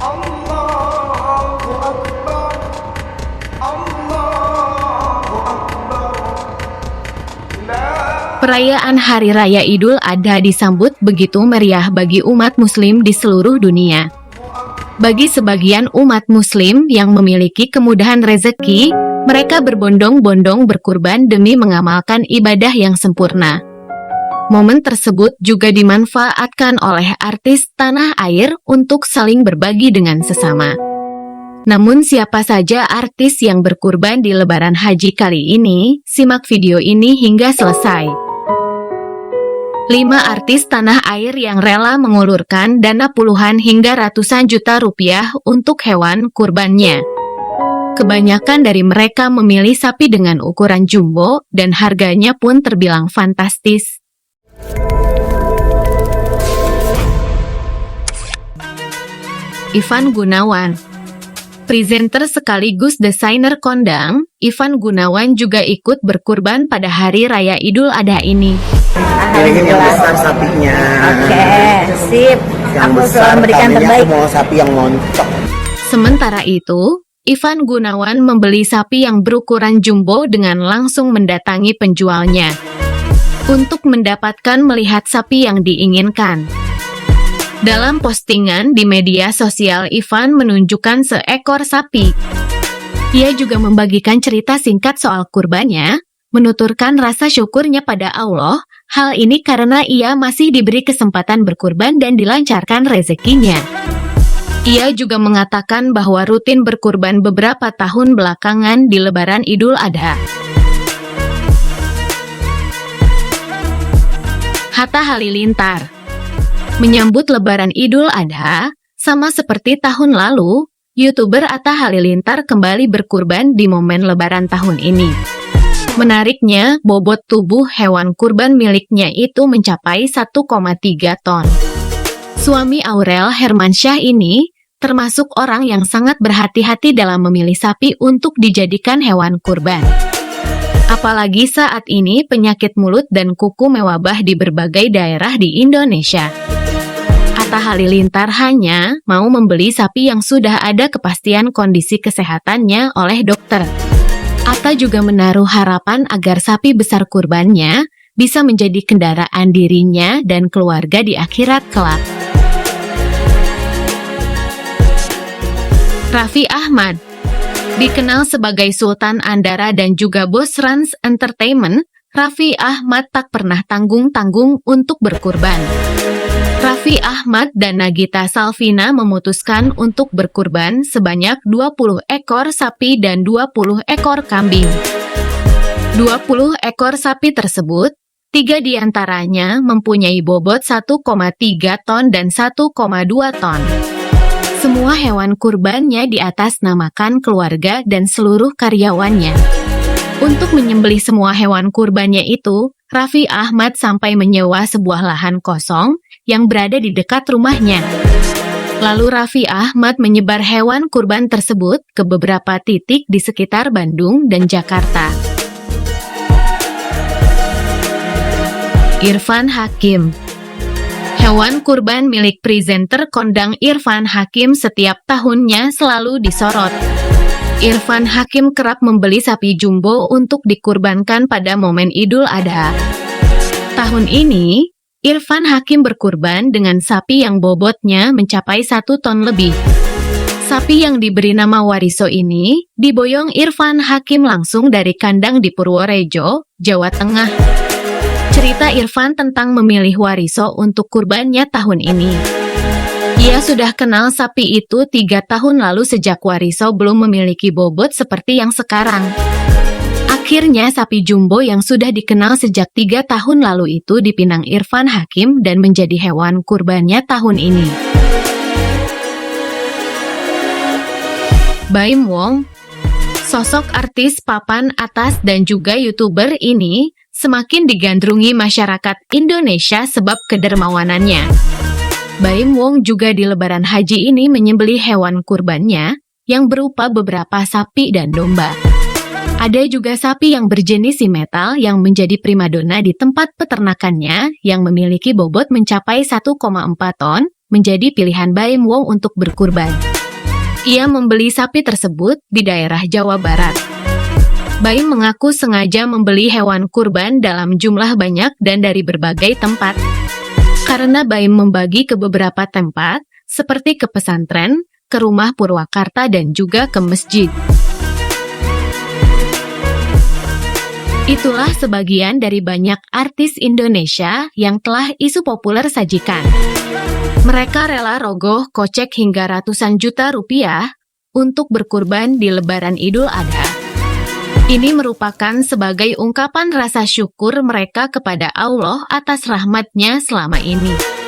Allahu Akbar, Allahu Akbar. Perayaan Hari Raya Idul Adha disambut begitu meriah bagi umat muslim di seluruh dunia. Bagi sebagian umat muslim yang memiliki kemudahan rezeki, mereka berbondong-bondong berkurban demi mengamalkan ibadah yang sempurna. Momen tersebut juga dimanfaatkan oleh artis tanah air untuk saling berbagi dengan sesama. Namun siapa saja artis yang berkurban di Lebaran Haji kali ini? Simak video ini hingga selesai. 5 artis tanah air yang rela mengulurkan dana puluhan hingga ratusan juta rupiah untuk hewan kurbannya. Kebanyakan dari mereka memilih sapi dengan ukuran jumbo dan harganya pun terbilang fantastis. Ivan Gunawan, presenter sekaligus desainer kondang, Ivan Gunawan juga ikut berkurban pada Hari Raya Idul Adha ini. Pilihnya yang besar sapinya. Oke, sip. Yang Aku besar, selalu memberikan kambingnya terbaik. aku mau sapi yang montok. Sementara itu, Ivan Gunawan membeli sapi yang berukuran jumbo dengan langsung mendatangi penjualnya untuk mendapatkan melihat sapi yang diinginkan. Dalam postingan di media sosial, Ivan menunjukkan seekor sapi. Ia juga membagikan cerita singkat soal kurbannya, menuturkan rasa syukurnya pada Allah, hal ini karena ia masih diberi kesempatan berkurban dan dilancarkan rezekinya. Ia juga mengatakan bahwa rutin berkurban beberapa tahun belakangan di Lebaran Idul Adha. Hatta Halilintar menyambut Lebaran Idul Adha, sama seperti tahun lalu, YouTuber Atta Halilintar kembali berkurban di momen Lebaran tahun ini. Menariknya, bobot tubuh hewan kurban miliknya itu mencapai 1,3 ton. Suami Aurel Hermansyah ini termasuk orang yang sangat berhati-hati dalam memilih sapi untuk dijadikan hewan kurban. Apalagi saat ini penyakit mulut dan kuku mewabah di berbagai daerah di Indonesia. Atta Halilintar hanya mau membeli sapi yang sudah ada kepastian kondisi kesehatannya oleh dokter. Atta juga menaruh harapan agar sapi besar kurbannya bisa menjadi kendaraan dirinya dan keluarga di akhirat kelak. Raffi Ahmad dikenal sebagai Sultan Andara dan juga bos Rans Entertainment, Raffi Ahmad tak pernah tanggung-tanggung untuk berkurban. Raffi Ahmad dan Nagita Slavina memutuskan untuk berkurban sebanyak 20 ekor sapi dan 20 ekor kambing. 20 ekor sapi tersebut, 3 diantaranya mempunyai bobot 1,3 ton dan 1,2 ton. Semua hewan kurbannya diatasnamakan keluarga dan seluruh karyawannya. Untuk menyembelih semua hewan kurbannya itu, Raffi Ahmad sampai menyewa sebuah lahan kosong yang berada di dekat rumahnya. Lalu Raffi Ahmad menyebar hewan kurban tersebut ke beberapa titik di sekitar Bandung dan Jakarta. Irfan Hakim, hewan kurban milik presenter kondang Irfan Hakim setiap tahunnya selalu disorot. Irfan Hakim kerap membeli sapi jumbo untuk dikurbankan pada momen Idul Adha. Tahun ini, Irfan Hakim berkurban dengan sapi yang bobotnya mencapai 1 ton lebih. Sapi yang diberi nama Wariso ini diboyong Irfan Hakim langsung dari kandang di Purworejo, Jawa Tengah. Cerita Irfan tentang memilih Wariso untuk kurbannya tahun ini. Ia sudah kenal sapi itu 3 tahun lalu sejak Wariso belum memiliki bobot seperti yang sekarang. Akhirnya sapi jumbo yang sudah dikenal sejak 3 tahun lalu itu dipinang Irfan Hakim dan menjadi hewan kurbannya tahun ini. Baim Wong, sosok artis papan atas dan juga YouTuber ini semakin digandrungi masyarakat Indonesia sebab kedermawanannya. Baim Wong juga di Lebaran Haji ini menyembelih hewan kurbannya yang berupa beberapa sapi dan domba. Ada juga sapi yang berjenis simetal yang menjadi primadona di tempat peternakannya yang memiliki bobot mencapai 1,4 ton menjadi pilihan Baim Wong untuk berkurban. Ia membeli sapi tersebut di daerah Jawa Barat. Baim mengaku sengaja membeli hewan kurban dalam jumlah banyak dan dari berbagai tempat. Karena Baim membagi ke beberapa tempat, seperti ke pesantren, ke rumah Purwakarta dan juga ke masjid. Itulah sebagian dari banyak artis Indonesia yang telah isu populer sajikan. Mereka rela rogoh kocek hingga ratusan juta rupiah untuk berkurban di Lebaran Idul Adha. Ini merupakan sebagai ungkapan rasa syukur mereka kepada Allah atas rahmat-Nya selama ini.